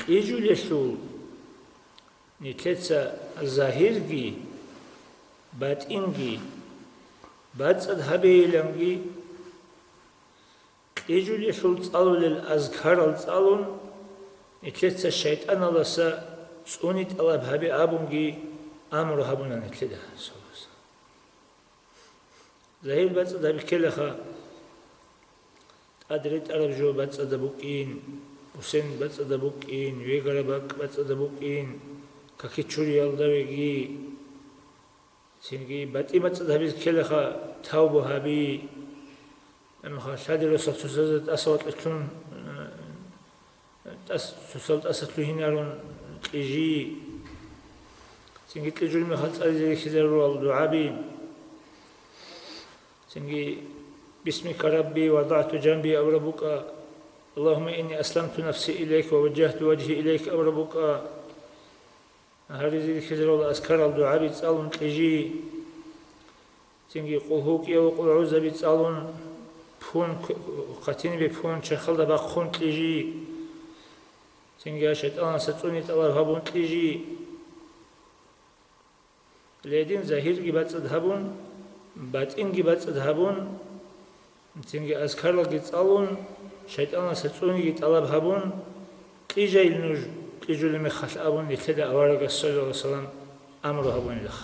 قيجولشو نتلتسا ظاهرجي باطنجي باتصد هبيلنجي قيجولشو تصالو للأذكار التصالون نتلتسا الشيطان لسا تصوني طلب هبي أبونجي أمر هبونا نتلدا ظاهر باتصد هبي كلخا أدريت أرب جو باتصد بوكين وسن باتصد بوكين ويغربك باتصد بوكين كاكيتشوري يالدويجي سينجي باتي باتصد هبي كلخا تاوبو هبي أما شادي لو ساتوزت أصوات لتون تصلت أصلت هنارون تيجي سينجي تيجي المخلص أريد خزر الدعابي سينجي باسمك ربي وضعت جنبي أو ربك اللهم إني أسلمت نفسي إليك ووجهت وجهي إليك أو ربك هذه خزر الأذكار الدعابي تسألون تيجي سينجي قل هوك يا وقل عوز بتسألون فون قتين بفون شخل دبا خون تيجي سينجي شيطان ستوني تلار هبون تيجي ليدين ظاهر جبات أذهبون باطن جبات أذهبون سينجي أذكار لقيتالون شيطان ستوني تلار هبون تيجي النج تيجي لمخش أبون لتدا أورق الصلاة والسلام أمر هبون لخ